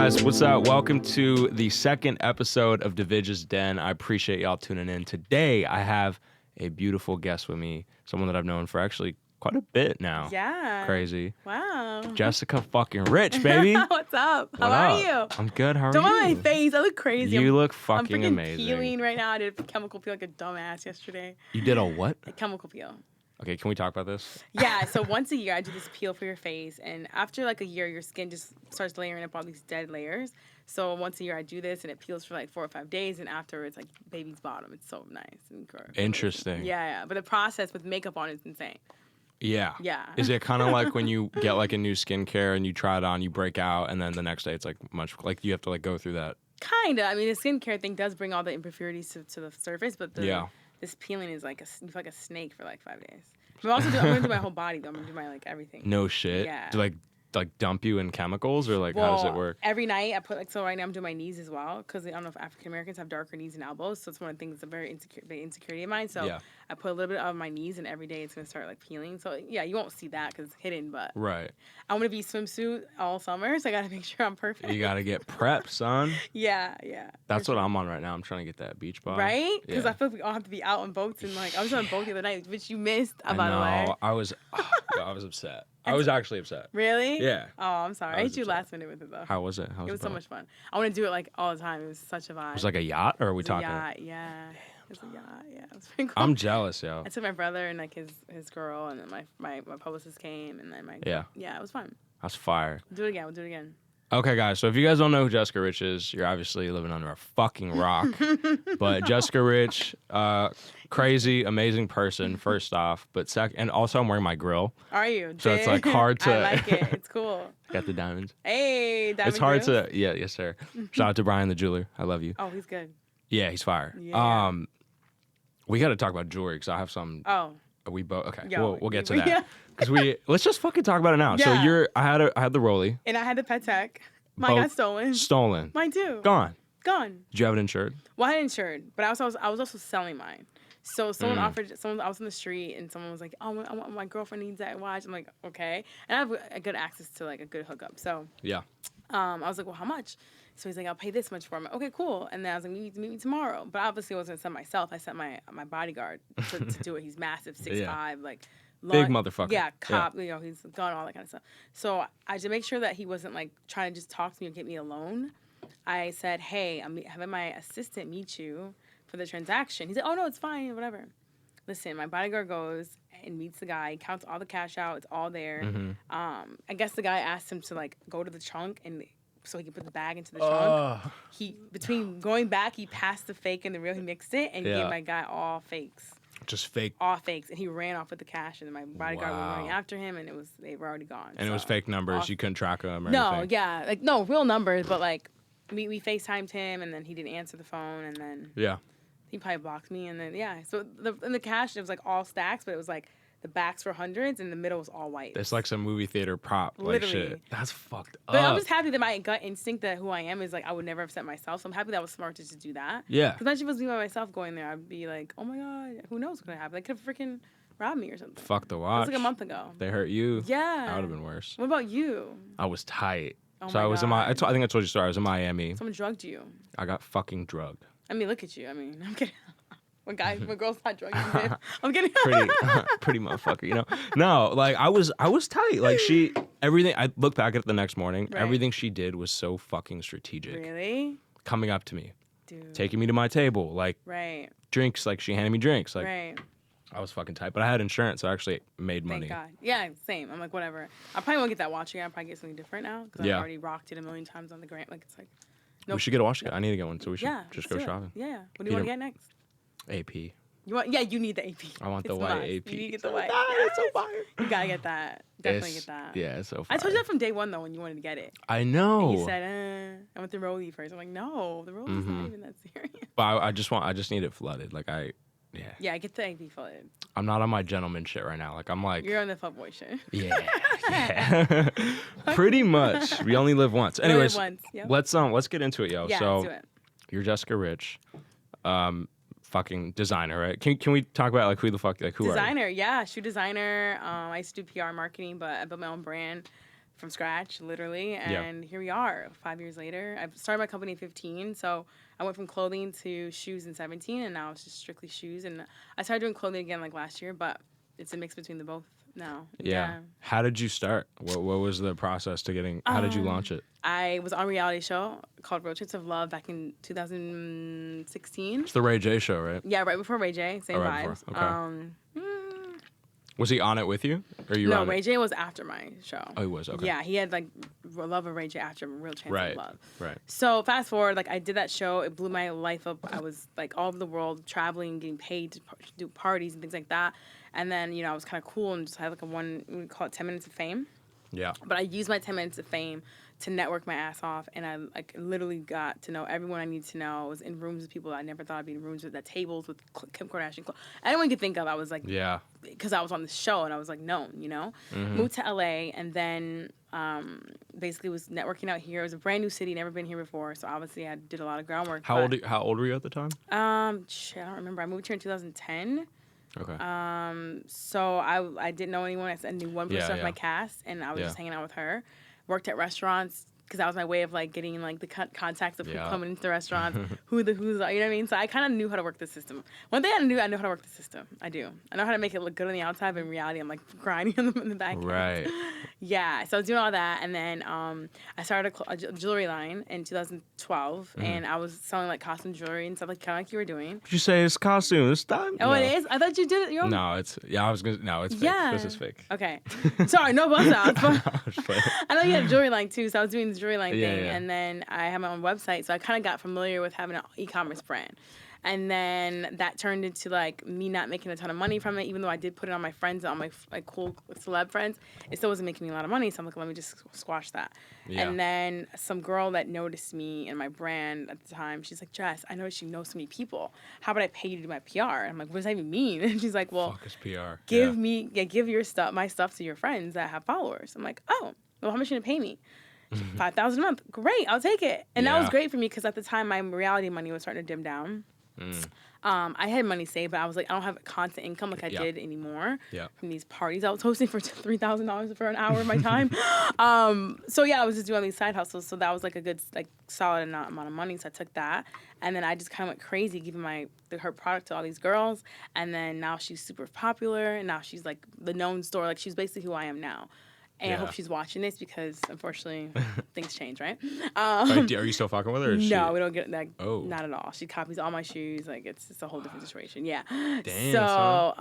guys, what's up? Welcome to the second episode of Divij's Den. I appreciate y'all tuning in. Today, I have a beautiful guest with me, someone that I've known for actually quite a bit now. Yeah. Crazy. Wow. Jessica fucking Rich, baby. What's up? What How up? are you? I'm good. How are Don't you? mind my face. I look crazy. You look fucking I'm freaking amazing. peeling right now. I did a chemical peel like a dumbass yesterday. You did a what? A chemical peel. Okay, can we talk about this? Yeah, so once a year I do this peel for your face, and after like a year your skin just starts layering up all these dead layers. So once a year I do this and it peels for like 4 or 5 days, and after it's like baby's bottom. It's so nice and gross. Interesting. Yeah. But the process with makeup on is insane. Yeah. Yeah. Is it kind of like when you get like a new skincare and you try it on, you break out, and then the next day it's like much like you have to like go through that? Kinda. I mean, the skincare thing does bring all the impurities to the surface, but this peeling is like you feel like a snake for like 5 days. I'm gonna do my whole body though. I'm gonna do my like everything. No shit. Yeah. Do like dump you in chemicals or like how does it work? Every night I put like, so right now I'm doing my knees as well because I don't know if African Americans have darker knees and elbows, so it's one of the things that's a very insecurity of mine. So I put a little bit of my knees, and every day it's gonna start like peeling. So yeah, you won't see that because it's hidden, but Right. I want to be swimsuit all summer, so I gotta make sure I'm perfect. You gotta get prepped, son. Yeah. That's what I'm on right now. I'm trying to get that beach ball. Right? Because Yeah. I feel like we all have to be out on boats, and like I was on a boat the other night, which you missed, by the way. I was upset. I was actually upset. Really? Yeah. Oh, I'm sorry. I was hit you upset. last minute with it though. How was it? It was so much fun. I want to do it like all the time. It was such a vibe. It was like a yacht, or are we It was talking? a yacht, yeah. It was a yacht, yeah. It was pretty cool. I'm jealous, yo. I took my brother and like his girl, and then my publicist came, and then Yeah, it was fun. that's fire. Do it again. We'll do it again. Okay, guys, so if you guys don't know who Jessica Rich is, you're obviously living under a fucking rock. But Jessica Rich, crazy, amazing person, first off. But second, and also I'm wearing my grill. Are you? So it's like hard to... I like it. It's cool. Got the diamonds. Hey, diamond It's hard grills? to... Yeah, yes, sir. Shout out to Brian the jeweler. I love you. Oh, he's good. Yeah, he's fire. Yeah. We got to talk about jewelry because I have some... Oh. We both... Okay, Yo, we'll get to yeah. that. Because let's just fucking talk about it now. Yeah. So I had the Rolly. And I had the PATEK. Mine got stolen. Stolen. Mine too. Gone. Gone. Did you have it insured? Well, I had insured, but I was also selling mine. So someone offered, I was in the street, and someone was like, "Oh, my girlfriend needs that watch." I'm like, "Okay," and I have a good access to like a good hookup. So Yeah. I was like, "Well, how much?" So he's like, "I'll pay this much for it." I'm like, "Okay, cool." And then I was like, "Meet me tomorrow." But obviously, I wasn't gonna send myself. I sent my bodyguard to do it. He's massive, 6'5", like. Big motherfucker. Yeah, cop. You know, he's gun, all that kind of stuff. So I to make sure that he wasn't like trying to just talk to me or get me alone, I said, "Hey, I'm having my assistant meet you for the transaction." He's like, "Oh no, it's fine, whatever." Listen, my bodyguard goes and meets the guy, counts all the cash out, it's all there. Mm-hmm. I guess the guy asked him to like go to the trunk and so he could put the bag into the trunk. He between going back, he passed the fake and the real, he mixed it and gave my guy all fakes. Just fake. All fakes, and he ran off with the cash, and my bodyguard was running after him, and they were already gone. And it was fake numbers. You couldn't track them or No, anything. yeah, like no real numbers, but like we FaceTimed him, and then he didn't answer the phone, and then he probably blocked me, and then so in the cash it was like all stacks, but it was like the backs were hundreds, and the middle was all white. It's like some movie theater prop, like Literally. shit. That's fucked up. But I'm just happy that my gut instinct that who I am is like I would never have sent myself. So I'm happy that was smart to just do that. Yeah. Because imagine if it was me by myself going there, I'd be like, oh my god, who knows what's gonna happen? They could have freaking robbed me or something. Fuck the It watch. was like a month ago. They hurt you. Yeah. That would have been worse. What about you? I was tight. Oh so my I was God. I think I told you a story. I was in Miami. Someone drugged you. I got fucking drugged. I mean, look at you. I mean, I'm kidding. When girls not drugging you, I'm kidding. Pretty motherfucker, you know. No, like I was tight. Like everything. I look back at it the next morning. Right. Everything she did was so fucking strategic. Really? Coming up to me, Dude. taking me to my table, like Right. drinks. Like she handed me drinks. Like Right. I was fucking tight, but I had insurance, so I actually made money. Thank God. Yeah, same. I'm like, whatever. I probably won't get that watch again. I'll probably get something different now because I've already rocked it a million times on the grant. Like it's like. We should get a watch. I need to get one, so we should Yeah. just let's go do it. shopping. Yeah. What do you want to get next? AP. You want? Yeah, you need the AP. I want the It's white must. AP. You need to get the white. It's so fire. You gotta get that. Definitely get that. Yeah, it's so fire. I told you that from day one though when you wanted to get it. I know. And you said, I want the Rollie first. I'm like, no, the Rollie's not even that serious. But I just need it flooded. Like Yeah, get the AP flooded. I'm not on my gentleman shit right now. Like I'm like. You're on the fuckboy shit. Yeah. Pretty much. We only live once. Anyways, once. Yep. let's get into it, yo. Yeah, so let's do it. you're Jessica Rich. Fucking designer, right? Can we talk about like who the fuck like who are you? Designer, yeah, shoe designer. I used to do PR marketing, but I built my own brand from scratch, literally. And here we are 5 years later. I started my company at 15. So I went from clothing to shoes in 17. And now it's just strictly shoes. And I started doing clothing again like last year. But it's a mix between the both now. Yeah. How did you start? What was the process to getting, how did you launch it? I was on a reality show called Road Trips of Love back in 2016. It's the Ray J show, right? Yeah, right before Ray J. Same right vibes. Okay. Was he on it with you? Or you No, Ray J was after my show. Oh, he was? Okay. Yeah, he had like Love of Ray J after Real Chance of Love. Right. So fast forward, like I did that show. It blew my life up. I was like all over the world traveling, getting paid to do parties and things like that. And then, you know, I was kind of cool and just had like we call it 10 minutes of fame. Yeah. But I used my 10 minutes of fame to network my ass off, and I like literally got to know everyone I needed to know. I was in rooms with people I never thought I'd be in rooms with, at tables with Kim Kardashian. Anyone you could think of, I was like, yeah, because I was on the show and I was like known, you know. Moved to LA, and then basically was networking out here. It was a brand new city, never been here before, so obviously I did a lot of groundwork. How old were you at the time? I don't remember. I moved here in 2010. Okay. So I didn't know anyone. I knew one person of my cast, and I was just hanging out with her. Worked at restaurants because that was my way of like getting like the contacts of who coming into the restaurants, who's are, you know what I mean? So I kind of knew how to work the system. One thing I know how to work the system. I do. I know how to make it look good on the outside, but in reality, I'm like grinding in the back. Right. Yeah. So I was doing all that, and then I started a jewelry line in 2012, and I was selling like costume jewelry and stuff like kind of like you were doing. Did you say it's costume this time? Oh, no. It is. I thought you did it. Your own? No, it's fake. Yeah. This is fake. Okay. Sorry, no bust outs. I know you had a jewelry line too, so I was doing the jewelry line thing, and then I had my own website, so I kind of got familiar with having an e-commerce brand. And then that turned into like me not making a ton of money from it, even though I did put it on my friends, on my like cool celeb friends. It still wasn't making me a lot of money, so I'm like, let me just squash that. Yeah. And then some girl that noticed me and my brand at the time, she's like, Jess, I noticed you know so many people. How about I pay you to do my PR? And I'm like, what does that even mean? And she's like, well, fuck is PR? Give your stuff, my stuff to your friends that have followers. I'm like, oh, well, how much are you gonna pay me? $5,000 a month. Great, I'll take it. And that was great for me because at the time my reality money was starting to dim down. I had money saved, but I was like, I don't have constant income like I did anymore from these parties I was hosting for $3,000 for an hour of my time. So I was just doing these side hustles. So that was like a good, like solid amount of money. So I took that, and then I just kind of went crazy giving her product to all these girls. And then now she's super popular, and now she's like the known store. Like she's basically who I am now. And I hope she's watching this because, unfortunately, things change, right? Are you still fucking with her? Or no, we don't get that. Oh. Not at all. She copies all my shoes. Like, it's a whole different situation. Yeah. Damn, so,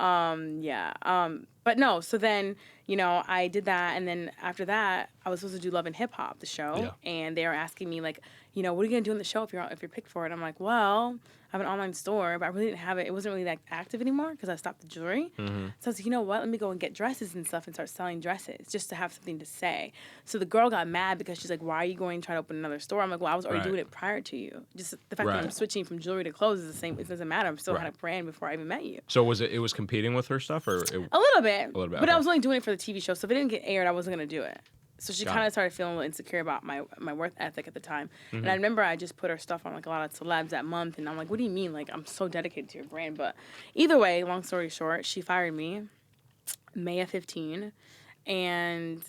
but no. So then, you know, I did that. And then after that, I was supposed to do Love and Hip Hop, the show. Yeah. And they were asking me, like, you know, what are you going to do in the show if you're picked for it? I'm like, well, I have an online store, but I really didn't have it. It wasn't really that active anymore because I stopped the jewelry. So I was like, you know what? Let me go and get dresses and stuff and start selling dresses just to have something to say. So the girl got mad because she's like, why are you going to try to open another store? I'm like, well, I was already doing it prior to you. Just the fact that I'm switching from jewelry to clothes is the same. It doesn't matter. I still had a brand before I even met you. So it was competing with her stuff? Or a little bit. But I was only doing it for the TV show. So if it didn't get aired, I wasn't going to do it. So she kind of started feeling a little insecure about my worth ethic at the time. And I remember I just put her stuff on like a lot of celebs that month. And I'm like, what do you mean? Like, I'm so dedicated to your brand. But either way, long story short, she fired me May of 15. And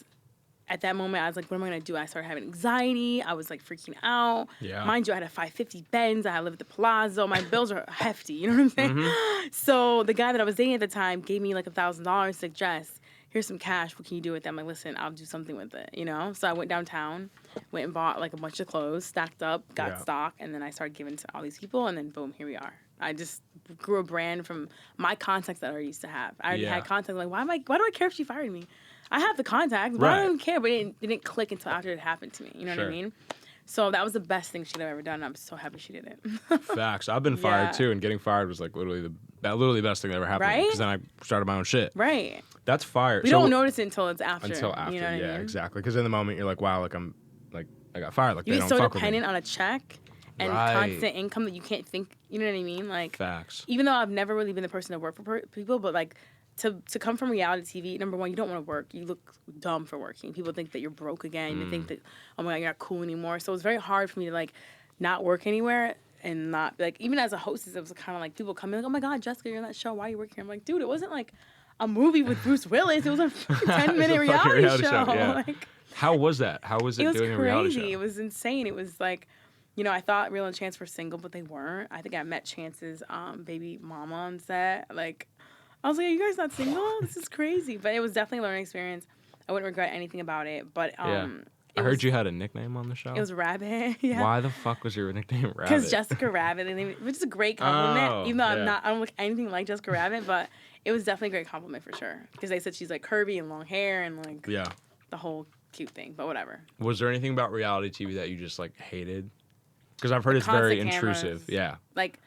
at that moment, I was like, what am I going to do? I started having anxiety. I was like freaking out. Yeah. Mind you, I had a 550 Benz. I lived at the Palazzo. My bills are hefty. You know what I'm saying? So the guy that I was dating at the time gave me like $1,000. Like, Jess, here's some cash. What can you do with it? I'm like, listen, I'll do something with it, you know? So I went downtown, went and bought like a bunch of clothes, stacked up, got stock, and then I started giving to all these people, and then boom, here we are. I just grew a brand from my contacts that I used to have. I already had contacts. Like, why do I care if she fired me? I have the contacts. Why do I care? But it didn't click until after it happened to me. You know what I mean? So that was the best thing she'd have ever done. I'm so happy she did it. Facts. I've been fired too, and getting fired was like literally the best thing that ever happened. Because then I started my own shit. Right. That's fire. We don't notice it until it's after. You know what I mean? Exactly. Because in the moment you're like, wow, like I got fired. Like you're they don't so fuck with me. dependent on a check and constant income that you can't think. You know what I mean? Like facts. Even though I've never really been the person to work for people, but like to come from reality TV, number one, you don't want to work. You look dumb for working. People think that you're broke again. You think that, oh my God, you're not cool anymore. So it's very hard for me to like not work anywhere and not like, even as a hostess, it was kind of like people come in like, oh my God, Jessica, you're in that show. Why are you working here? I'm like, dude, it wasn't like a movie with Bruce Willis. It was a 10-minute reality show. Yeah. Like, How was that? How was it doing a reality show? It was insane. It was like, I thought Real and Chance were single, but they weren't. I think I met Chance's baby mama on set. Like, I was like, are you guys not single? This is crazy. But it was definitely a learning experience. I wouldn't regret anything about it. But I heard you had a nickname on the show. It was Rabbit. Yeah. Why the fuck was your nickname Rabbit? Because Jessica Rabbit, which is a great compliment. Oh, even though I don't look anything like Jessica Rabbit, but it was definitely a great compliment for sure. Because they said she's like curvy and long hair and like the whole cute thing. But whatever. Was there anything about reality TV that you just like hated? Because I've heard it's very intrusive. Yeah. Like,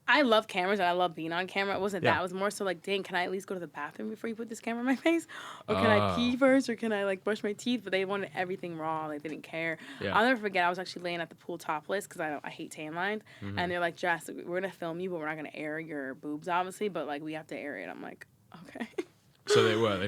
I love cameras and I love being on camera. It wasn't that. It was more so like, dang, can I at least go to the bathroom before you put this camera in my face? Or can I pee first? Or can I like brush my teeth? But they wanted everything raw. Like, they didn't care. Yeah. I'll never forget, I was actually laying at the pool topless because I hate tan lines. Mm-hmm. And they're like, Jess, we're going to film you, but we're not going to air your boobs, obviously. But like, we have to air it. I'm like, okay. So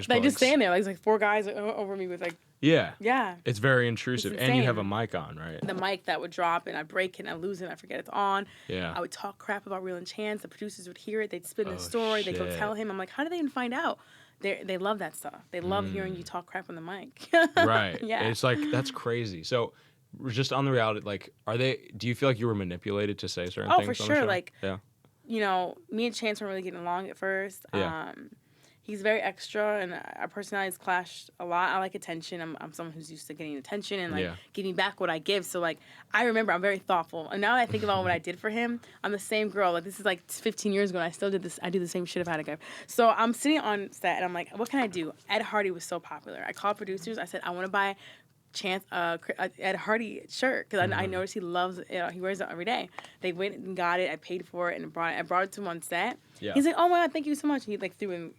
they just stand there. Like 4 guys over me with like. Yeah. It's very intrusive. And you have a mic on, right? The mic that would drop and I'd break it and I'd lose it and I forget it's on. Yeah. I would talk crap about Real and Chance. The producers would hear it. They'd spin the story. Shit. They'd go tell him. I'm like, how did they even find out? They love that stuff. They love hearing you talk crap on the mic. Right. Yeah. It's like, that's crazy. So just on the reality, like, do you feel like you were manipulated to say certain things? Oh, for sure. Like, me and Chance weren't really getting along at first. Yeah. He's very extra, and our personalities clashed a lot. I like attention. I'm someone who's used to getting attention and, like, giving back what I give. So, like, I remember I'm very thoughtful. And now that I think about what I did for him, I'm the same girl. Like, this is, like, 15 years ago, and I still did this. I do the same shit if I had a guy. So I'm sitting on set, and I'm like, what can I do? Ed Hardy was so popular. I called producers. I said, I want to buy Chance Ed Hardy shirt because I noticed he loves it. He wears it every day. They went and got it. I paid for it and I brought it to him on set. Yeah. He's like, oh my God, thank you so much. And he, like, threw in...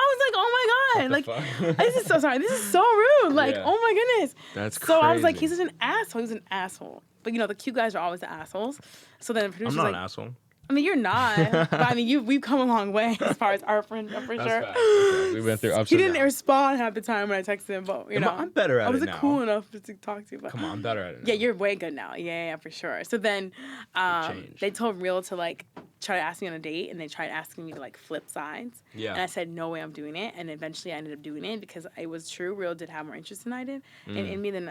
I was like, oh my God. Like, this is so sorry. This is so rude. Like, oh my goodness. That's crazy. So I was like, he's such an asshole. He's an asshole. But, the cute guys are always the assholes. So then the producer's I'm not an asshole. I mean, you're not. But I mean, we've come a long way as far as our friendship, for sure. Okay. We went through ups He and didn't downs. respond half the time when I texted him, but, I'm better at it now. I wasn't cool enough to talk to you. But come on, I'm better at it now. Yeah, you're way good now. Yeah, for sure. So then they told Real to, like, try to ask me on a date, and they tried asking me to, like, flip sides. Yeah. And I said, no way I'm doing it. And eventually I ended up doing it because it was true. Real did have more interest than I did in me than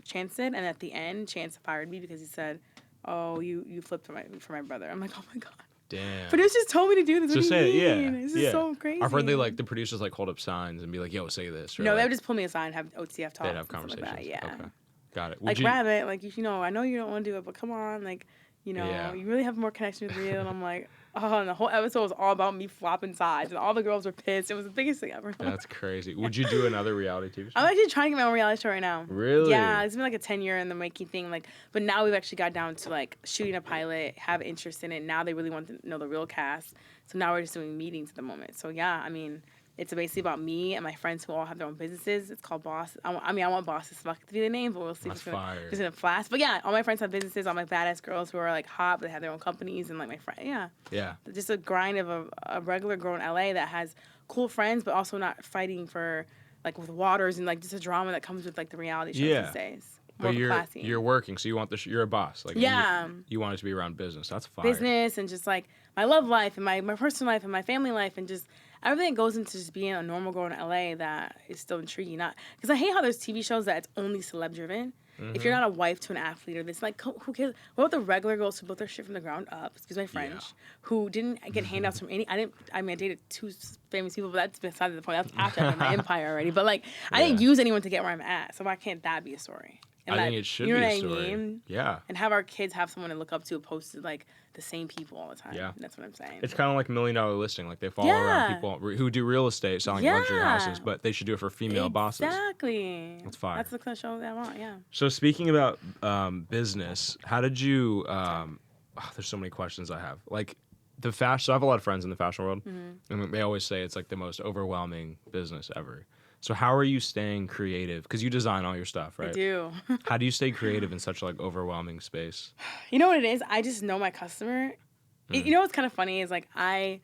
Chance did. And at the end, Chance fired me because he said, oh, you flipped for my brother. I'm like, oh, my God. Damn. Producers told me to do this. What do you mean? Yeah. This is so crazy. I've heard the producers like hold up signs and be like, yo, say this. Or no, like, they would just pull me aside and have OTF talk. They'd have conversations. Like that. Yeah. Okay. Got it. Like, Rabbit, like, I know you don't want to do it, but come on. Like, you really have more connection with Real. And I'm like, oh, and the whole episode was all about me flopping sides. And all the girls were pissed. It was the biggest thing ever. That's crazy. Would you do another reality TV show? I'm actually trying to get my own reality show right now. Really? Yeah, it's been like a 10-year in the making thing. Like, but now we've actually got down to like shooting a pilot, have interest in it. Now they really want to know the real cast. So now we're just doing meetings at the moment. So yeah, I mean, it's basically about me and my friends who all have their own businesses. It's called Boss. I want Bosses Fuck to be the name, but we'll see if it's gonna flash. But yeah, all my friends have businesses. All my badass girls who are like hot, but they have their own companies, and like my friend, yeah. Just a grind of a regular girl in LA that has cool friends, but also not fighting for like with waters and like just a drama that comes with like the reality shows these days. But you're working, so you want you're a boss. Like you want it to be around business. That's fire. Business and just like my love life and my personal life and my family life and just everything that goes into just being a normal girl in LA that is still intriguing. Not because I hate how there's TV shows that it's only celeb driven. Mm-hmm. If you're not a wife to an athlete or this, like, who cares? What about the regular girls who built their shit from the ground up? Excuse my French. Who didn't get handouts from any? I dated 2 famous people, but that's beside the point. That's after I had my empire already. But like, I didn't use anyone to get where I'm at. So why can't that be a story? And I think it should be a story. I mean? Yeah. And have our kids have someone to look up to opposed to like the same people all the time. Yeah. That's what I'm saying. It's kind of like $1 Million Listing. Like they follow around people who do real estate selling luxury houses, but they should do it for female bosses. Exactly. That's fine. That's the kind of show that I want, yeah. So speaking about business, how did you, there's so many questions I have. Like the fashion, so I have a lot of friends in the fashion world, and they always say it's like the most overwhelming business ever. So how are you staying creative? Because you design all your stuff, right? I do. How do you stay creative in such like overwhelming space? You know what it is? I just know my customer. You know what's kind of funny is like I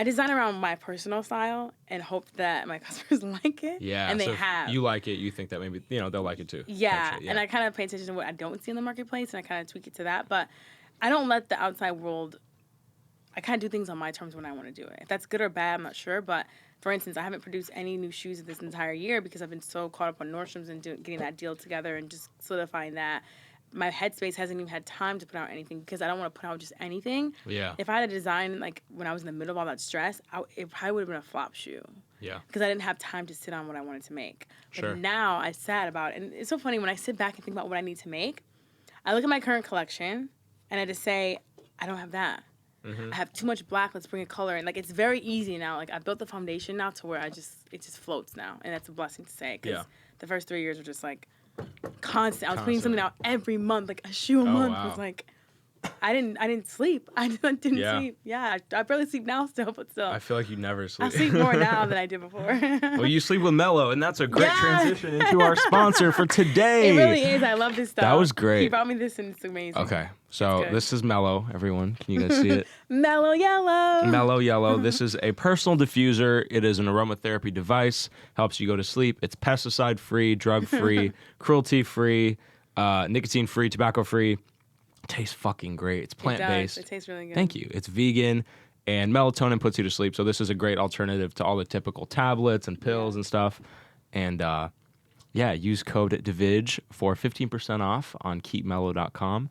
design around my personal style and hope that my customers like it. Yeah. And they so have. You like it, you think that maybe, they'll like it too. Yeah. And I kind of pay attention to what I don't see in the marketplace and I kind of tweak it to that. But I don't let the outside world, I kind of do things on my terms when I want to do it. If that's good or bad, I'm not sure. But for instance, I haven't produced any new shoes this entire year because I've been so caught up on Nordstrom's and getting that deal together and just solidifying that. My headspace hasn't even had time to put out anything because I don't want to put out just anything. Yeah. If I had a design like when I was in the middle of all that stress, it probably would have been a flop shoe. Yeah. Because I didn't have time to sit on what I wanted to make. Sure. But now I sat about it. And it's so funny when I sit back and think about what I need to make, I look at my current collection and I just say, I don't have that. I have too much black. Let's bring a color in. Like, it's very easy now. Like, I built the foundation now to where it just floats now. And that's a blessing to say. Because the first 3 years were just like constant. I was putting something out every month, like a shoe a month. Wow. It was like, I didn't sleep. I didn't sleep. Yeah, I barely sleep now still, but still. I feel like you never sleep. I sleep more now than I did before. Well, you sleep with Mello, and that's a great transition into our sponsor for today. It really is. I love this stuff. That was great. He brought me this, and it's amazing. Okay, so this is Mello, everyone. Can you guys see it? Mellow Yellow. Mellow Yellow. This is a personal diffuser. It is an aromatherapy device. Helps you go to sleep. It's pesticide-free, drug-free, cruelty-free, nicotine-free, tobacco-free. Tastes fucking great. It's plant-based. It tastes really good. Thank you. It's vegan, and melatonin puts you to sleep. So this is a great alternative to all the typical tablets and pills and stuff. And use code Divij for 15% off on keepmellow.com.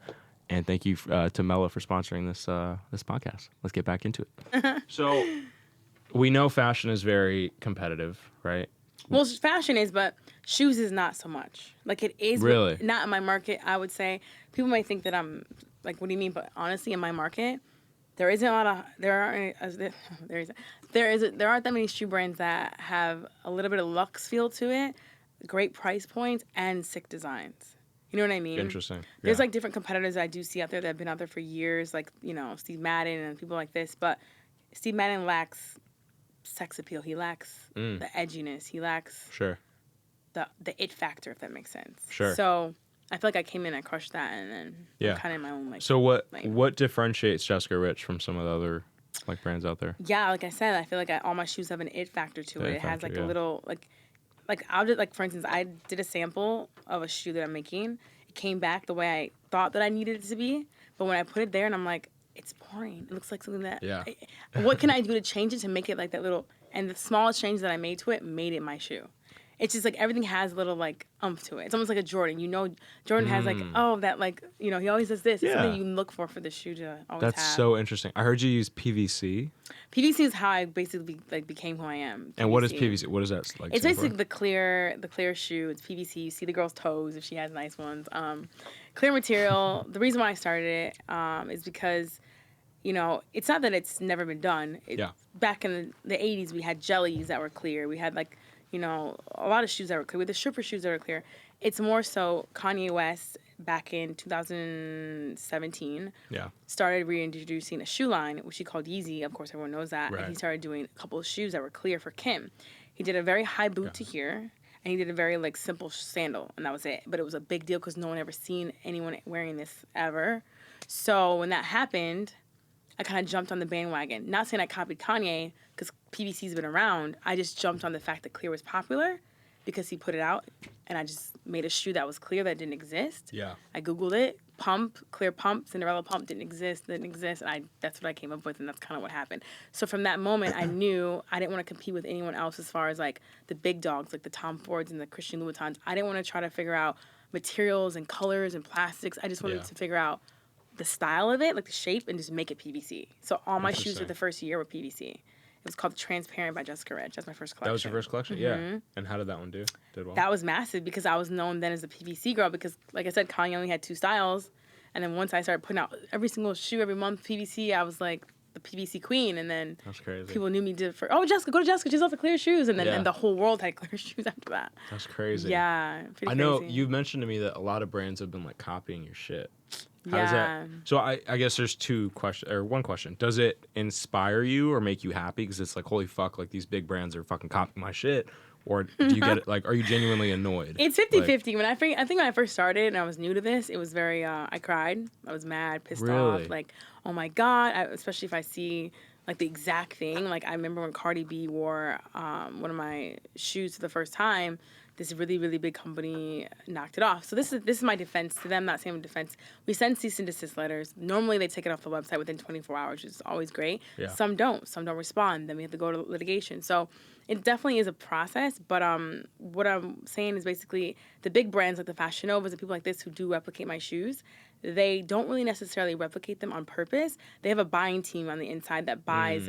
And thank you to Mello for sponsoring this podcast. Let's get back into it. So we know fashion is very competitive, right? Well, fashion is, but shoes is not so much. Like, it is. Really? Not in my market, I would say. People might think that I'm, like, what do you mean? But honestly, in my market, there aren't that many shoe brands that have a little bit of luxe feel to it, great price points, and sick designs. You know what I mean? Interesting. There's, like, different competitors that I do see out there that have been out there for years, like, you know, Steve Madden and people like this. But Steve Madden lacks sex appeal. He lacks the edginess. He lacks the it factor, if that makes sense. Sure. So I feel like I came in, I crushed that, and then I'm kind of in my own like. So what differentiates Jessica Rich from some of the other like brands out there? Yeah, like I said, I feel like all my shoes have an it factor to it. It has like a little like I'll just like, for instance, I did a sample of a shoe that I'm making. It came back the way I thought that I needed it to be, but when I put it there, and I'm like, it's boring. It looks like something that. Yeah. What can I do to change it to make it like that little? And the smallest change that I made to it made it my shoe. It's just like everything has a little like umph to it. It's almost like a Jordan. You know, Jordan has like, that like, you know, he always does this. It's something you look for the shoe to always have. That's so interesting. I heard you use PVC. PVC is how I basically like became who I am. PVC. And what is PVC? What is that like? It's basically the clear shoe. It's PVC. You see the girl's toes if she has nice ones. Clear material. The reason why I started it is because, you know, it's not that it's never been done. Back in the 80s, we had jellies that were clear. We had like, you know, a lot of shoes that were clear. We had the stripper shoes that were clear. It's more so Kanye West back in 2017 started reintroducing a shoe line, which he called Yeezy. Of course, everyone knows that. Right. And he started doing a couple of shoes that were clear for Kim. He did a very high boot to here, and he did a very like simple sandal, and that was it. But it was a big deal because no one ever seen anyone wearing this ever. So when that happened, I kind of jumped on the bandwagon. Not saying I copied Kanye, because PVC's been around. I just jumped on the fact that clear was popular because he put it out, and I just made a shoe that was clear that didn't exist. Yeah. I Googled it. Clear pump, Cinderella pump didn't exist, and that's what I came up with, and that's kind of what happened. So from that moment, I knew I didn't want to compete with anyone else as far as, like, the big dogs, like the Tom Fords and the Christian Louboutins. I didn't want to try to figure out materials and colors and plastics. I just wanted to figure out the style of it, like the shape, and just make it PVC. So all my shoes for the first year were PVC. It was called Transparent by Jessica Rich. That's my first collection. That was your first collection? Mm-hmm. Yeah. And how did that one do? Did well? That was massive because I was known then as a PVC girl because, like I said, Kanye only had 2 styles. And then once I started putting out every single shoe every month, PVC, I was like the PVC queen. And then that's crazy. People knew me Jessica, go to Jessica. She's all for clear shoes. And then and the whole world had clear shoes after that. That's crazy. Yeah. I know you've mentioned to me that a lot of brands have been like copying your shit. How does that? So I guess there's one question. Does it inspire you or make you happy? Because it's like, holy fuck, like these big brands are fucking copying my shit. Or do you get it? Like, are you genuinely annoyed? It's 50-50. I think when I first started and I was new to this, it was very, I cried. I was mad, pissed off. Like, oh my God. Especially if I see like the exact thing. Like I remember when Cardi B wore one of my shoes for the first time, this really, really big company knocked it off. So this is my defense to them, not saying defense. We send cease and desist letters. Normally they take it off the website within 24 hours, which is always great. Yeah. Some don't respond. Then we have to go to litigation. So it definitely is a process, but what I'm saying is basically the big brands like the Fashion Novas and people like this who do replicate my shoes, they don't really necessarily replicate them on purpose. They have a buying team on the inside that buys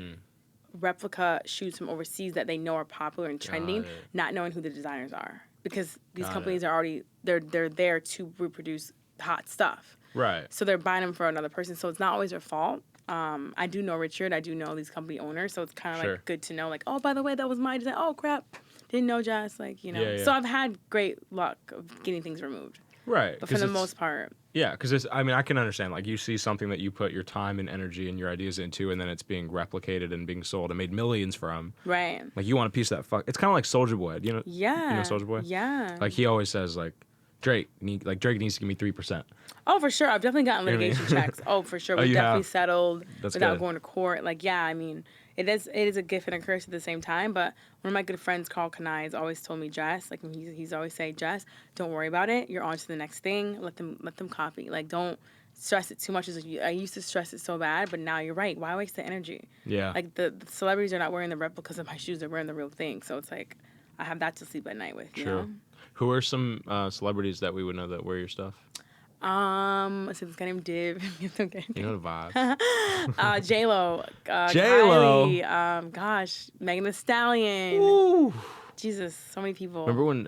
replica shoes from overseas that they know are popular and trending, not knowing who the designers are. Because these companies are already, they're there to reproduce hot stuff. Right. So they're buying them for another person, so it's not always their fault. I do know Richard. I do know these company owners, so it's kind of like good to know. Like, oh, by the way, that was my design. Oh, crap, didn't know, Jess. Like, you know. Yeah. So I've had great luck of getting things removed. Right. But for the most part. Yeah, because I mean, I can understand. Like, you see something that you put your time and energy and your ideas into, and then it's being replicated and being sold and made millions from. Right. Like, you want a piece of that fuck. It's kind of like Soulja Boy. You know? Yeah. You know Soulja Boy? Yeah. Like, he always says, like, Drake needs to give me 3%. Oh, for sure. I've definitely gotten litigation checks. Oh, for sure. We definitely settled without going to court. Like, yeah, I mean, it is a gift and a curse at the same time. But one of my good friends, Carl Kanai, has always told me, Jess, like he's always say, Jess, don't worry about it. You're on to the next thing. Let them copy. Like, don't stress it too much. I used to stress it so bad, but now you're right. Why waste the energy? Yeah. Like the celebrities are not wearing the replicas of my shoes. They're wearing the real thing. So it's like I have that to sleep at night with. You know? Who are some celebrities that we would know that wear your stuff? Let's see, this guy named Div. Okay. You know the vibes. J-Lo. J-Lo. Kylie, gosh, Megan Thee Stallion. Ooh. Jesus, so many people. Remember when,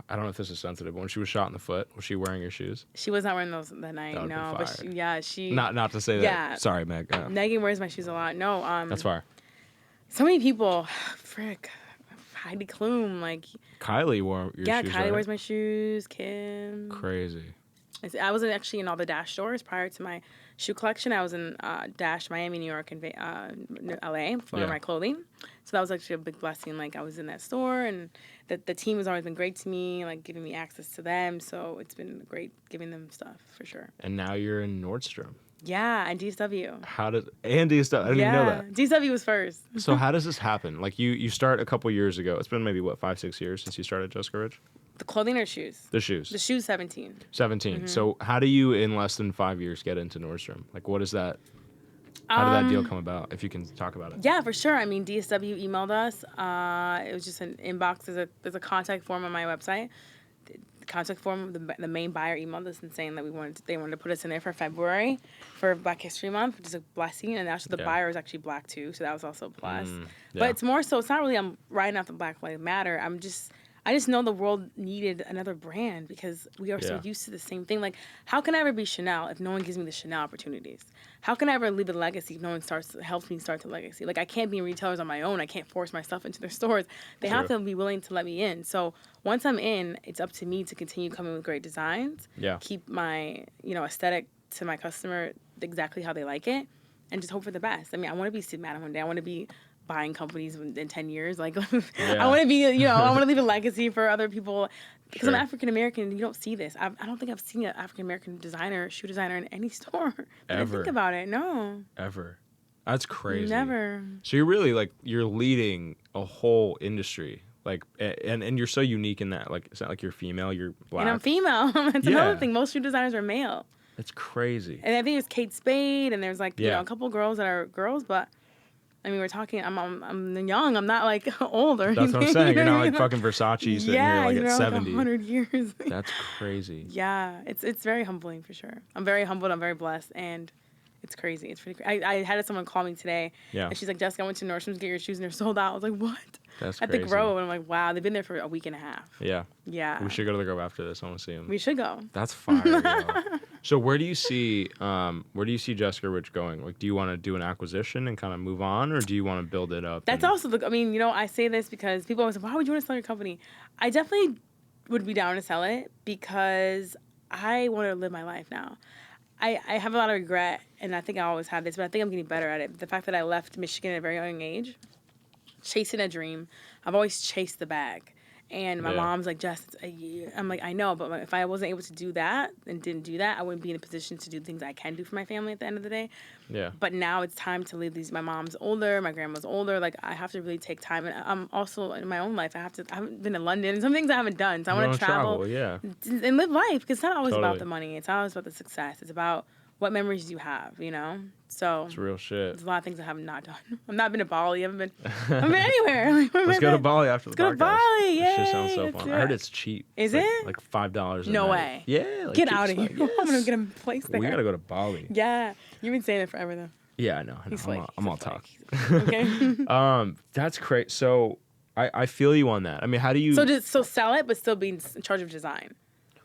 I don't know if this is sensitive, but when she was shot in the foot, was she wearing your shoes? She was not wearing those that night, no. But she. Not to say that. Yeah. Sorry, Meg. Megan wears my shoes a lot. No. That's fire. So many people. Frick. Heidi Klum, like. Kylie wore your shoes. Yeah, Kylie wears my shoes. Kim. Crazy. I was actually in all the Dash stores prior to my shoe collection. I was in Dash, Miami, New York, and LA for my clothing. So that was actually a big blessing. Like, I was in that store, and the team has always been great to me, like giving me access to them. So it's been great giving them stuff for sure. And now you're in Nordstrom. Yeah, and DSW. DSW? I didn't even know that. DSW was first. So how does this happen? Like, you start a couple years ago. It's been maybe, 5-6 years since you started Jessica Rich? The clothing or shoes? The shoes. The shoes, 17. 17. Mm-hmm. So how do you, in less than 5 years, get into Nordstrom? Like, what is that? How did that deal come about, if you can talk about it? Yeah, for sure. I mean, DSW emailed us. It was just an inbox. There's a contact form on my website. The contact form, the main buyer emailed us and saying that they wanted to put us in there for February for Black History Month, which is a blessing. And actually, the buyer is actually Black, too. So that was also a plus. But it's more so, it's not really I'm riding off the Black Lives Matter. I just know the world needed another brand because we are so used to the same thing. Like, how can I ever be Chanel if no one gives me the Chanel opportunities? How can I ever leave a legacy if no one helps me start the legacy? Like, I can't be in retailers on my own. I can't force myself into their stores. They have to be willing to let me in. So once I'm in, it's up to me to continue coming with great designs. Yeah. Keep my, aesthetic to my customer exactly how they like it, and just hope for the best. I mean, I want to be Sid Madden one day. I want to be buying companies in 10 years. Like, I want to be, I want to leave a legacy for other people. Because I'm African American, you don't see this. I don't think I've seen an African American shoe designer in any store. Ever. Think about it. No. Ever. That's crazy. Never. So you're really you're leading a whole industry. Like, and you're so unique in that. Like, it's not like you're female, you're Black. And I'm female. That's another thing. Most shoe designers are male. That's crazy. And I think there's Kate Spade, and there's a couple girls that are girls, but I mean, we're talking. I'm young. I'm not old or anything. That's what I'm saying. You're not like fucking Versace sitting here at 70. 100 years. That's crazy. Yeah, it's very humbling for sure. I'm very humbled. I'm very blessed, and it's crazy. It's pretty crazy. I had someone call me today, and she's like, Jessica, I went to Nordstrom to get your shoes, and they're sold out. I was like, what? That's at crazy. the Grove, and I'm like, wow, they've been there for a week and a half. Yeah. Yeah. We should go to the Grove after this. I want to see them. We should go. That's fire. So where do you see Jessica Rich going? Like, do you want to do an acquisition and kind of move on, or do you want to build it up? That's also I say this because people always say, why would you want to sell your company? I definitely would be down to sell it because I want to live my life now. I have a lot of regret, and I think I always have this, but I think I'm getting better at it. The fact that I left Michigan at a very young age, chasing a dream. I've always chased the bag. And my mom's like, Jess, it's a year. I'm like, I know, but if I wasn't able to do that and didn't do that, I wouldn't be in a position to do things I can do for my family at the end of the day. Yeah. But now it's time to leave these. My mom's older, my grandma's older. Like, I have to really take time. And I'm also, in my own life, I haven't been in London. And some things I haven't done. So I want to travel and live life. Because it's not always about the money. It's not always about the success. It's about what memories do you have, you know? So it's real shit. There's a lot of things I have not done. I've not been to Bali. I haven't been anywhere. Like, let's go to Bali after the podcast. Let's go to Bali. Yay. This shit sounds so fun. I heard it's cheap. Is it? Like $5 a No night. way. Yeah. Like get out of here. Yes. I'm going to get a place there. We got to go to Bali. Yeah. You've been saying it forever, though. Yeah, I know. I'm all talk. Okay. That's great. So I feel you on that. I mean, how do you... So sell it, but still be in charge of design.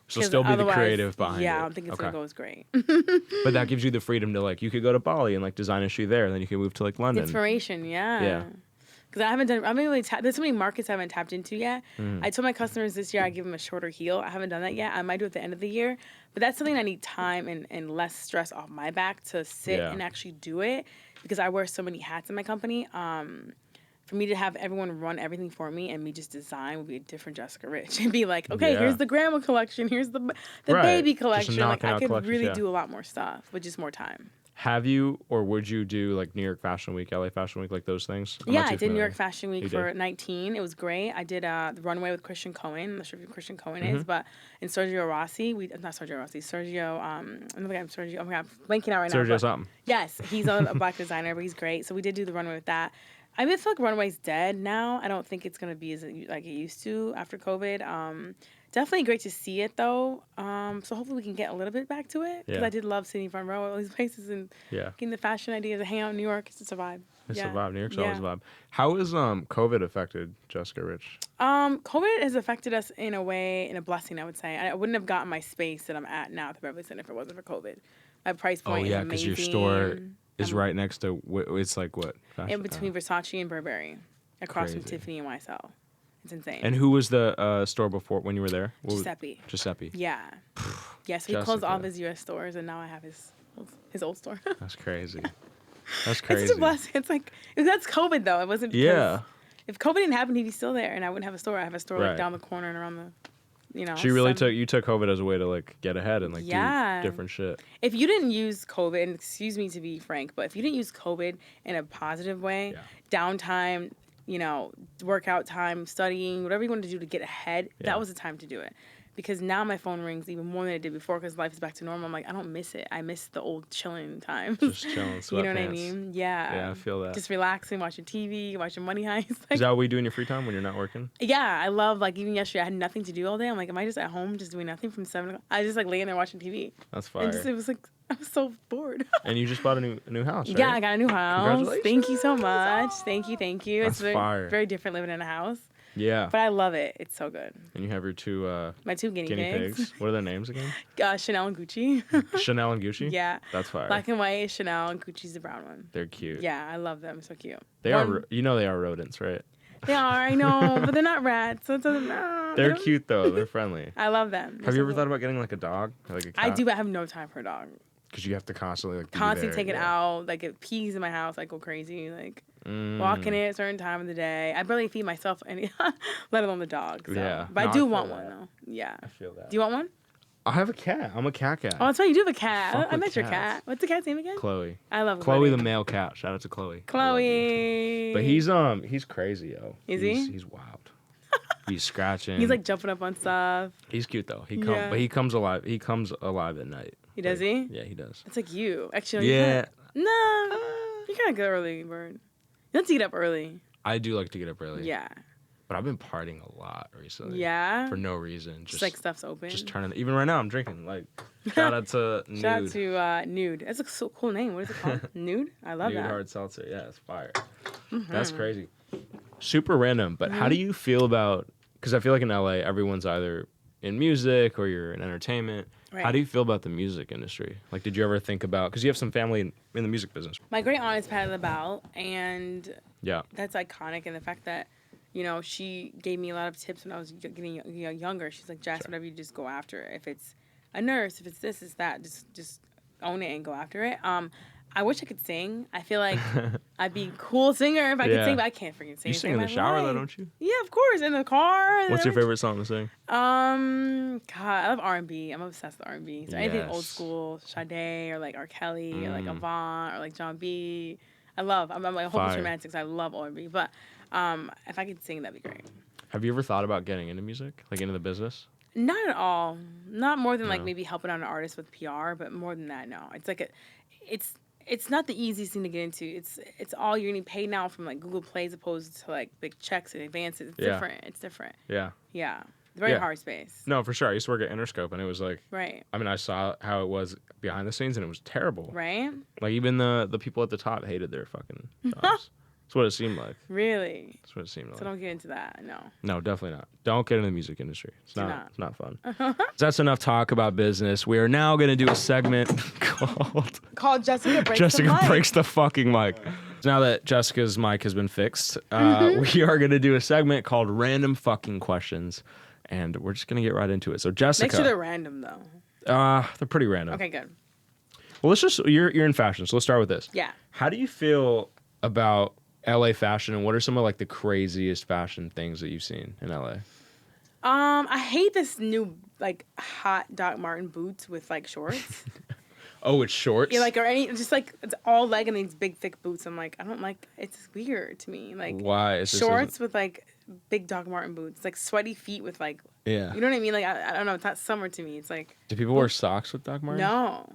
So still be the creative behind it. Yeah, I don't think it's going to go as great. But that gives you the freedom to, like, you could go to Bali and, like, design a shoe there, and then you can move to, like, London. Inspiration, yeah. Yeah. Because I haven't really there's so many markets I haven't tapped into yet. I told my customers this year I give them a shorter heel. I haven't done that yet. I might do it at the end of the year. But that's something I need time and less stress off my back to sit and actually do it. Because I wear so many hats in my company. For me to have everyone run everything for me and me just design would be a different Jessica Rich. And be like, okay, here's the grandma collection. Here's the baby collection. Like, I could really do a lot more stuff with just more time. Have you or would you do like New York Fashion Week, LA Fashion Week, like those things? Yeah, I did New York Fashion Week for 19. It was great. I did the runway with Christian Cohen. I'm not sure if Christian Cohen is, but in Sergio Rossi, Sergio, another guy, Sergio, oh my God, I'm blanking out right now. Sergio something. Yes, he's a black designer, but he's great. So we did do the runway with that. I feel like runway's dead now. I don't think it's going to be as like it used to after COVID. Definitely great to see it, though. So hopefully we can get a little bit back to it. Because I did love sitting front row at all these places and getting the fashion ideas to hang out in New York. It's a vibe. It's a vibe. New York's always a vibe. How has COVID affected Jessica Rich? COVID has affected us in a blessing, I would say. I wouldn't have gotten my space that I'm at now at the Beverly Center if it wasn't for COVID. My price point is amazing. because your store is right next to, it's like what? In between Versace and Burberry. Across from Tiffany and YSL. It's insane. And who was the store before when you were there? Giuseppe. Yeah. Yeah, so he closed all of his U.S. stores, and now I have his old store. That's crazy. That's crazy. It's just a blessing. It's like, that's COVID, though. It wasn't because if COVID didn't happen, he'd be still there, and I wouldn't have a store. I have a store like down the corner and around the, you know. So you took COVID as a way to like get ahead and like do different shit. If you didn't use COVID, and excuse me to be frank, but if you didn't use COVID in a positive way, downtime, you know, workout time, studying, whatever you wanted to do to get ahead, that was the time to do it. Because now my phone rings even more than it did before because life is back to normal. I'm like, I don't miss it. I miss the old chilling time. Just chilling, sweatpants. You know what I mean? Yeah. Yeah, I feel that. Just relaxing, watching TV, watching Money Heist. Like, is that what we do in your free time when you're not working? Yeah, I love, like, even yesterday, I had nothing to do all day. I'm like, am I just at home just doing nothing from 7 o'clock? I was just, like, laying there watching TV. That's fire. And it was, like, I was so bored. And you just bought a new house, right? Yeah, I got a new house. Congratulations. Thank you so much. Thank you. That's it's fire. very different living in a house. Yeah. But I love it. It's so good. And you have your my two guinea pigs. What are their names again? Chanel and Gucci. Chanel and Gucci? Yeah. That's fire. Black and white is Chanel and Gucci's the brown one. They're cute. Yeah, I love them. So cute. They are rodents, right? They are, I know, but they're not rats, so it doesn't matter. They're cute though. They're friendly. I love them. Have you ever thought about getting like a dog? Or like a cat? I do, but I have no time for a dog. Because you have to constantly take it out. Like, it pees in my house, I go crazy. Like, walking it at a certain time of the day. I barely feed myself any, let alone the dog. So. Yeah. But I do want one, though. Yeah. I feel that. Do you want one? I have a cat. I'm a cat guy. Oh, that's right. You do have a cat. I met cats. your cat. What's the cat's name again? Chloe. I love Chloe, the male cat. Shout out to Chloe. Chloe. But he's crazy, yo. Is he? He's wild. He's scratching. He's like jumping up on stuff. He's cute though. But he comes alive. He comes alive at night. He does, he? Yeah, he does. It's like you. Actually, you're kind of good early bird. You have to get up early. I do like to get up early. Yeah. But I've been partying a lot recently. Yeah? For no reason. Just like stuff's open. Just turning. Even right now, I'm drinking. Like, shout out to Nude. Shout out to Nude. That's a so cool name. What is it called? Nude? I love Nude that. hard seltzer. Yeah, it's fire. That's crazy. Super random. But how do you feel about? Because I feel like in LA, everyone's either in music or you're in entertainment. Right. How do you feel about the music industry? Like, did you ever think about? Because you have some family in the music business. My great aunt is Patti LaBelle, and yeah, that's iconic. And the fact that, you know, she gave me a lot of tips when I was getting younger. She's like, Jess, whatever you just go after it. If it's a nurse, if it's this, it's that, just own it and go after it. I wish I could sing. I feel like I'd be a cool singer if I could sing, but I can't freaking sing. You sing in the shower though, don't you? Yeah, of course, in the car. What's your favorite song to sing? God, I love R&B. I'm obsessed with R&B. So anything old school, Sade or like R. Kelly or like Avant or like John B. I'm like a hopeless romantic. So I love R&B. But if I could sing, that'd be great. Have you ever thought about getting into music, like into the business? Not at all. Not more than like maybe helping out an artist with PR, but more than that, no. It's like it's not the easiest thing to get into. It's all you're getting paid now from like Google Play as opposed to like big checks and advances. It's different. It's different. Yeah. Yeah. It's very hard space. No, for sure. I used to work at Interscope and it was like, right. I mean, I saw how it was behind the scenes and it was terrible. Right. Like even the people at the top hated their fucking jobs. That's what it seemed like. Really? That's what it seemed like. So don't get into that, no. No, definitely not. Don't get into the music industry. It's not fun. That's enough talk about business. We are now going to do a segment called Jessica Breaks Jessica the Mic. Breaks the fucking mic. Now that Jessica's mic has been fixed, we are going to do a segment called Random Fucking Questions. And we're just going to get right into it. So Jessica. Make sure they're random though. They're pretty random. Okay, good. Well, let's just, you're in fashion, so let's start with this. Yeah. How do you feel about LA fashion, and what are some of like the craziest fashion things that you've seen in LA? I hate this new like hot Doc Marten boots with like shorts. Oh, it's shorts? Yeah, like or any just like it's all leg and these big thick boots. I'm like, I don't like. It's weird to me. Like why? Shorts with like big Doc Marten boots, like sweaty feet with like. Yeah. You know what I mean? Like I don't know. It's not summer to me. It's like. Do people wear socks with Doc Martens? No.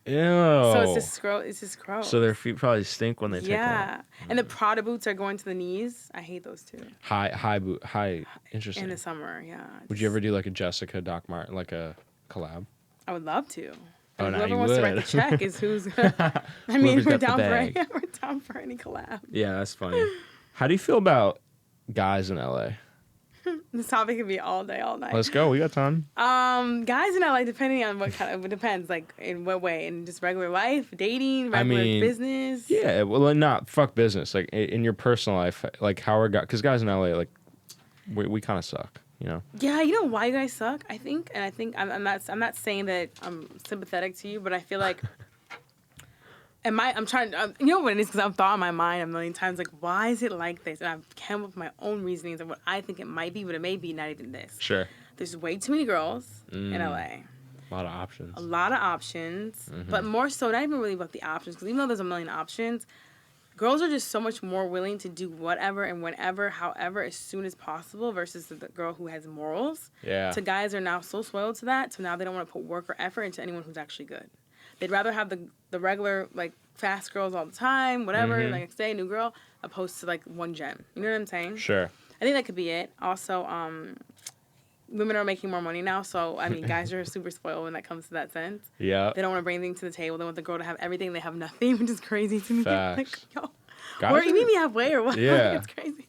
Ew. So it's just gross. So their feet probably stink when they take them. Yeah. And the Prada boots are going to the knees. I hate those too. High. Interesting. In the summer, yeah. Would you ever do like a Jessica Doc Marten, like a collab? I would love to. Oh, no, whoever you wants would. to write the check is who's. I mean, we're down for any collab. Yeah, that's funny. How do you feel about guys in LA? This topic could be all day, all night. Let's go. We got time. Guys in LA, depending on what kind of, it depends, like in what way, in just regular life, dating, regular business. Yeah, well, not fuck business. Like in your personal life, like how are guys? Because guys in LA, like we kind of suck, you know. Yeah, you know why you guys suck? I think I'm not saying that I'm sympathetic to you, but I feel like. I'm trying to, you know what it is, because I've thought in my mind a million times, like, why is it like this? And I've come up with my own reasonings of what I think it might be, but it may be not even this. Sure. There's way too many girls in LA. A lot of options. A lot of options, but more so, not even really about the options, because even though there's a million options, girls are just so much more willing to do whatever and whenever, however, as soon as possible versus the girl who has morals. Yeah. So guys are now so spoiled to that, so now they don't want to put work or effort into anyone who's actually good. They'd rather have the regular, like, fast girls all the time, whatever, like, say, new girl, opposed to, like, one gem. You know what I'm saying? Sure. I think that could be it. Also, women are making more money now, so, I mean, guys are super spoiled when that comes to that sense. Yeah. They don't want to bring anything to the table. They want the girl to have everything. They have nothing, which is crazy to me. Facts. Like, yo. Guys Or you meet me halfway or what? Yeah. It's crazy.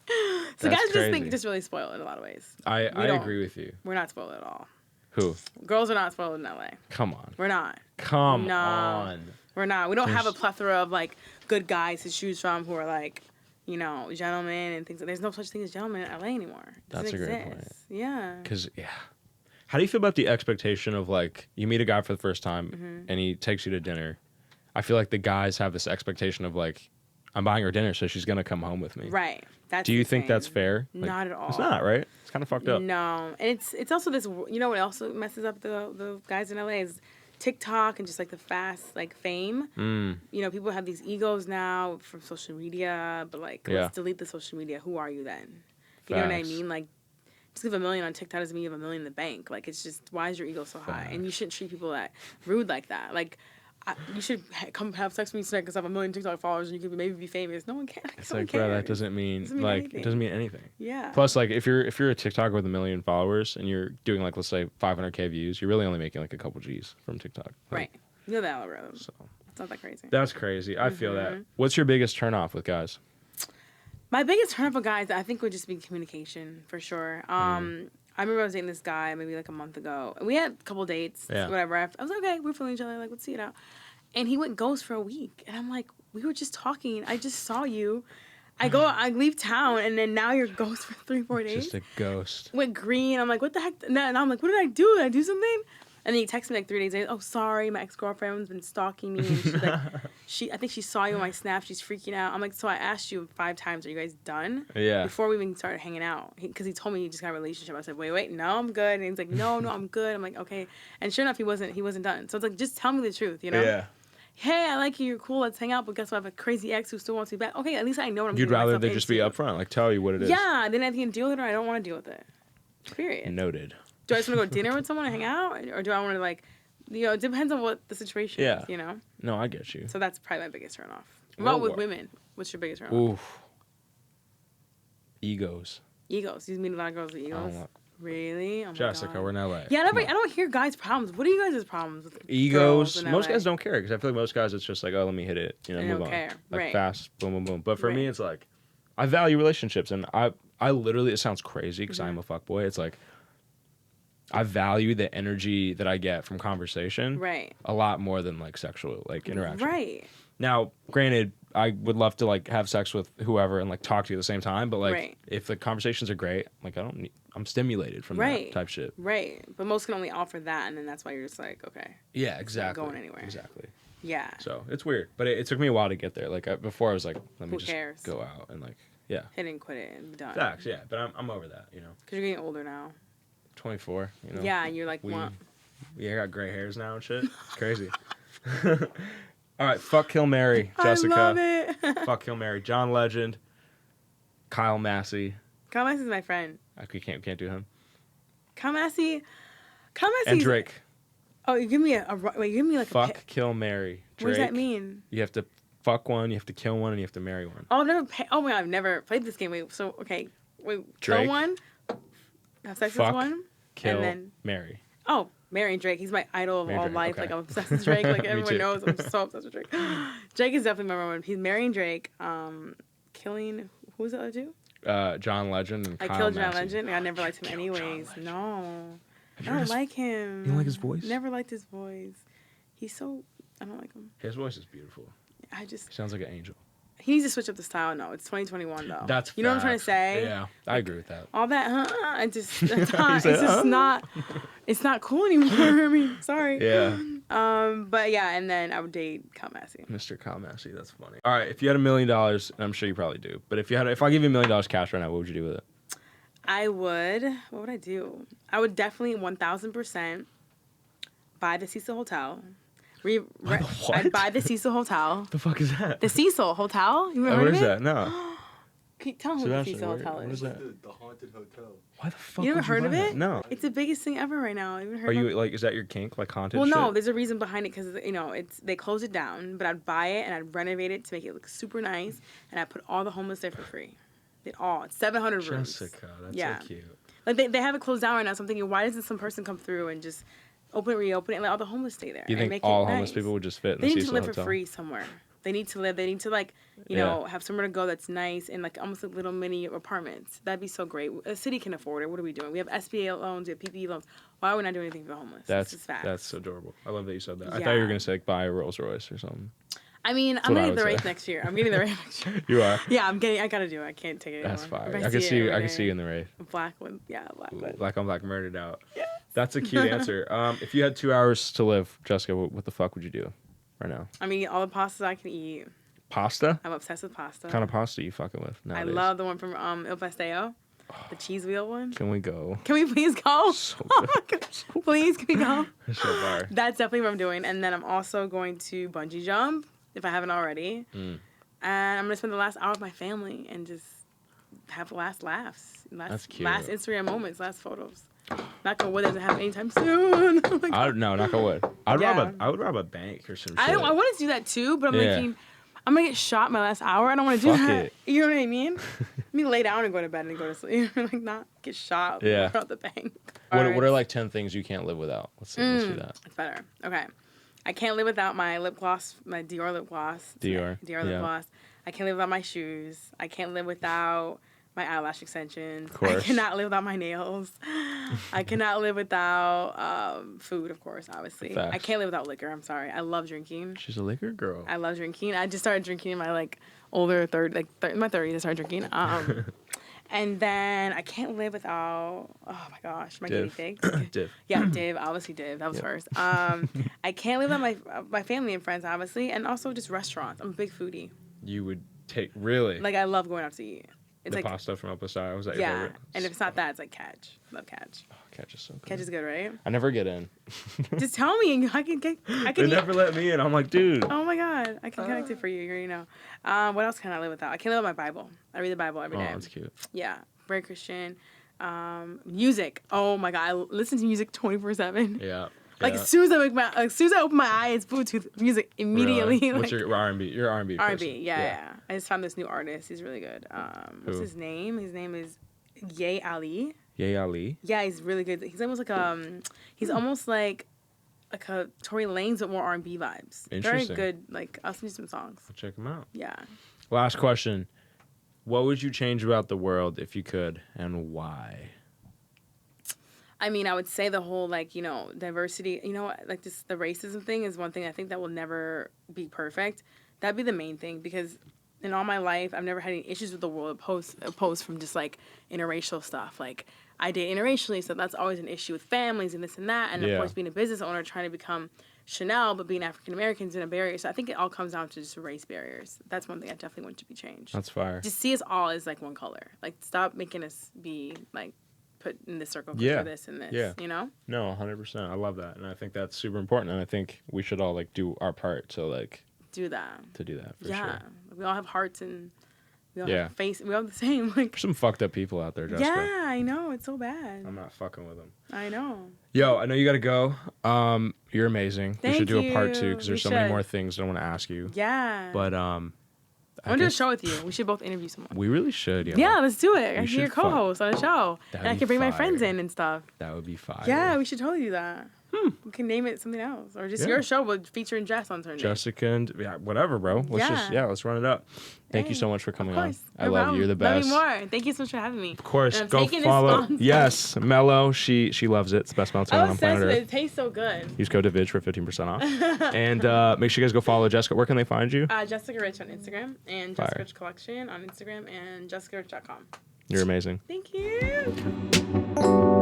So That's guys crazy. just really spoiled in a lot of ways. I agree with you. We're not spoiled at all. Who? Girls are not spoiled in LA. Come on. We're not. Come on. We're not. We don't have a plethora of, like, good guys to choose from who are, like, you know, gentlemen and things. There's no such thing as gentlemen in LA anymore. It That's doesn't a great exist. point. Yeah. Because, yeah. How do you feel about the expectation of, like, you meet a guy for the first time and he takes you to dinner? I feel like the guys have this expectation of, like, I'm buying her dinner, so she's going to come home with me. Right. That's Do you think insane. that's fair? Like, Not at all. It's not, right? It's kind of fucked up. No. And it's also this, you know what also messes up the guys in LA is TikTok and just, like, the fast, like, fame. You know, people have these egos now from social media, but, like, let's delete the social media. Who are you then? You know what I mean? Like, just give $1 million on TikTok doesn't mean you have $1 million in the bank. Like, it's just, why is your ego so high? And you shouldn't treat people that rude like that. Like, you should come have sex with me tonight because I have 1 million TikTok followers and you could maybe be famous. No one cares. It's like, bro, that doesn't mean like it doesn't mean anything. Yeah. Plus, like, if you're a TikToker with 1 million followers and you're doing, like, let's say 500K views, you're really only making like a couple G's from TikTok. Like, Right. You know the algorithm. So It's not that crazy. that's crazy. I feel that. What's your biggest turnoff with guys? My biggest turn off with guys, I think, would just be communication for sure. I remember I was dating this guy maybe like a month ago. And we had a couple dates, whatever. I was like, okay, we're feeling each other. Like, let's see it out. And he went ghost for a week. And I'm like, we were just talking. I just saw you. I leave town, and then now you're ghost for 3-4 days. Just a ghost. Went green. I'm like, what the heck? And I'm like, what did I do? Did I do something? And then he texted me like 3 days later. Oh, sorry, my ex-girlfriend's been stalking me. And she's like, I think she saw you on my Snap. She's freaking out. I'm like, so I asked you 5 times, are you guys done? Yeah. Before we even started hanging out. Because he told me he just got a relationship. I said, wait, no, I'm good. And he's like, no, I'm good. I'm like, okay. And sure enough, he wasn't done. So it's like, just tell me the truth, you know? Yeah. Hey, I like you. You're cool. Let's hang out. But guess what? I have a crazy ex who still wants me back. Okay, at least I know what I'm You'd getting rather myself they just be into. upfront, like tell you what it is. Yeah, then I can deal with it or I don't want to deal with it. Period. Noted. Do I just want to go dinner with someone and hang out? Or do I want to, like, you know, it depends on what the situation is, you know? No, I get you. So that's probably my biggest turn off. What about with women? What's your biggest turn off? Oof. Egos. Egos. You meet a lot of girls with egos? Really? Oh my Jessica, God. we're in LA. Yeah, I don't hear guys' problems. What are you guys' problems with Egos. girls in Most LA? guys don't care because I feel like most guys it's just like, oh, let me hit it, you know, They move don't on. care. Like Right. fast, boom, boom, boom. But for Right. me, it's like, I value relationships, and I literally, it sounds crazy because I'm a fuckboy. It's like, I value the energy that I get from conversation, Right. a lot more than like sexual like interaction. Right. Now, granted, I would love to like have sex with whoever and like talk to you at the same time, but like Right. if the conversations are great, like I'm stimulated from Right. that type shit. Right. But most can only offer that, and then that's why you're just like, okay. Yeah, exactly. going anywhere. Exactly. Yeah. So it's weird, but it took me a while to get there. Like before, I was like, let me Who just cares? go out and like, yeah. Hit and quit it and be done. Facts, yeah. But I'm over that, you know. Because you're getting older now. 24, you know. Yeah, and you're like, what? I got gray hairs now and shit. It's crazy. All right, fuck, kill, marry, Jessica. I love it. Fuck, kill, marry, John Legend, Kyle Massey. Kyle Massey's my friend. We can't do him. Kyle Massey. And Drake. Oh, you give me you give me like fuck, kill, marry, Drake. What does that mean? You have to fuck one, you have to kill one, and you have to marry one. Oh, oh my God, I've never played this game. Wait, so okay, Drake. kill one, have sex Fuck, with one, kill, and then marry. Oh, marrying Drake. He's my idol of all Drake, life. okay. Like I'm obsessed with Drake. Like everyone too. knows, I'm so obsessed with Drake. Drake is definitely my number one. He's marrying Drake. Killing who's the other two? John Legend and I Kyle killed John Massey. Legend. I never liked him anyways. No, I don't like him. You don't like his voice? Never liked his voice. He's so. I don't like him. His voice is beautiful. I just. He sounds like an angel. He needs to switch up the style. No, it's 2021 though. That's you know what I'm trying to say. Yeah, I agree with that. All that, it's just not. said, It's just not. It's not cool anymore. I mean, sorry. Yeah. But yeah, and then I would date Kyle Massey. Mr. Kyle Massey, that's funny. All right, if you had $1 million, and I'm sure you probably do, but if I give you $1 million cash right now, what would you do with it? I would. What would I do? I would definitely 1,000% buy the Cecil Hotel. What? I'd buy the Cecil Hotel. The fuck is that? The Cecil Hotel. You ever heard What of is it? that? No. Tell them who the Cecil Hotel What is is. that? The haunted hotel. Why the fuck? You never would heard of buy it? that? No. It's the biggest thing ever right now. You heard Are of you like? Is that your kink? Like haunted? Well, no, shit? there's a reason behind it because they closed it down. But I'd buy it and I'd renovate it to make it look super nice, and I put all the homeless there for free. It's 700 rooms. Jessica, that's so cute. Like they have it closed down right now. So I'm thinking, why doesn't some person come through and just reopen it, and let all the homeless stay there? You and think make all it homeless nice? people would just fit in They the need to Cecil live Hotel? for free somewhere. They need to live. They need to have somewhere to go that's nice and like almost like little mini apartments. That'd be so great. A city can afford it. What are we doing? We have SBA loans. We have PPE loans. Why would we not do anything for the homeless? That's just fact. that's adorable. I love that you said that. I Yeah. thought you were gonna say like buy a Rolls Royce or something. I mean, That's I'm what I getting the would Wraith say. next year. I'm getting the Wraith next year. You are. Yeah, I gotta do it. I can't take it anymore. That's fire. If I can it see you. every I can see day. you in the Wraith. Black one. Yeah, black one. Black on black, murdered out. Yes. That's a cute answer. If you had 2 hours to live, Jessica, what the fuck would you do right now? I mean, all the pastas I can eat. Pasta? I'm obsessed with pasta. What kind of pasta you fucking with I nowadays? love the one from Il Pastel, the cheese wheel one. Can we go? Can we please go? So Oh my gosh. Please, can we go? That's so fire. That's definitely what I'm doing. And then I'm also going to bungee jump, if I haven't already. And I'm going to spend the last hour with my family and just have the last laughs. That's cute. Last Instagram moments, last photos. Not gonna wood doesn't happen anytime soon. Oh my God. No, knock on wood. I Yeah. would rob a bank or some shit. I want to do that too, but I'm Yeah. thinking, I'm going to get shot my last hour. I don't want to do Fuck that. it. You know what I mean? Let me lay down and go to bed and go to sleep. Like, not get shot Yeah. out the bank. What are like 10 things you can't live without? Let's do that. It's better. Okay. I can't live without my lip gloss, my Dior lip gloss. Dior. Dior Yeah. lip gloss. I can't live without my shoes. I can't live without my eyelash extensions. Of course. I cannot live without my nails. I cannot live without food, of course, obviously. Facts. I can't live without liquor. I'm sorry. I love drinking. She's a liquor girl. I love drinking. I just started drinking in my older my 30s. I started drinking. And then I can't live without, oh my gosh, my guinea pigs. Div. Yeah, Div, obviously Div. That was first. I can't live without my family and friends, obviously, and also just restaurants. I'm a big foodie. You would really? Like, I love going out to eat. It's the like pasta from El Pasar, was that your favorite? And if it's not that, it's like catch. Love catch. Oh, catch is so good. Catch is good, right? I never get in. Just tell me, and I can They never let me in. I'm like, dude. Oh my God, I can connect it for you. You already know. What else can I live without? I can't live without my Bible. I read the Bible every day. Oh, that's cute. Yeah, very Christian. Music. Oh my God, I listen to music 24/7. Yeah. Like as soon as I open my eyes, Bluetooth music immediately. Really? Like, What's your R&B? Your R&B. R&B, yeah. I just found this new artist. He's really good. What's his name? His name is Ye Ali. Ye Ali. Yeah, he's really good. He's almost like a Tory Lanez but more R&B vibes. Very good. Like, I'll send you some songs. I'll check them out. Yeah. Last question. What would you change about the world if you could, and why? I mean, I would say the whole, like, you know, diversity, you know, like this, the racism thing is one thing I think that will never be perfect. That'd be the main thing, because in all my life, I've never had any issues with the world opposed from just, like, interracial stuff. Like, I date interracially, so that's always an issue with families and this and that. And, of course, being a business owner, trying to become Chanel, but being African-Americans in a barrier. So I think it all comes down to just race barriers. That's one thing I definitely want to be changed. That's fire. Just see us all as, like, one color. Like, stop making us be, like, put in this circle for this and this, you know? No, 100%. I love that. And I think that's super important. And I think we should all, like, do our part to, like... do that. To do that, for sure. Yeah. We all have hearts and we all have face. We all have the same. Like, there's some fucked up people out there, Jessica. Yeah, I know. It's so bad. I'm not fucking with them. I know. Yo, I know you got to go. You're amazing. We should do a part 2 because there's so many more things I want to ask you. Yeah. But, I want to do a show with you. We should both interview someone. We really should, Yeah, let's do it. I can be your co-host on a show. And I can bring my friends in and stuff. That would be fire. Yeah, we should totally do that. We can name it something else. Or just your show will feature Jess on certain Jessica and whatever, bro. Let's run it up. Thank you so much for coming on. I love you. You're the best. Love you more. Thank you so much for having me. Of course. Go follow. Yes, Mello. She loves it. It's the best melatonin on planet Earth. It tastes so good. Use code Divij for 15% off. And make sure you guys go follow Jessica. Where can they find you? Jessica Rich on Instagram and Jessica Rich Collection on Instagram and jessicarich.com. You're amazing. Thank you.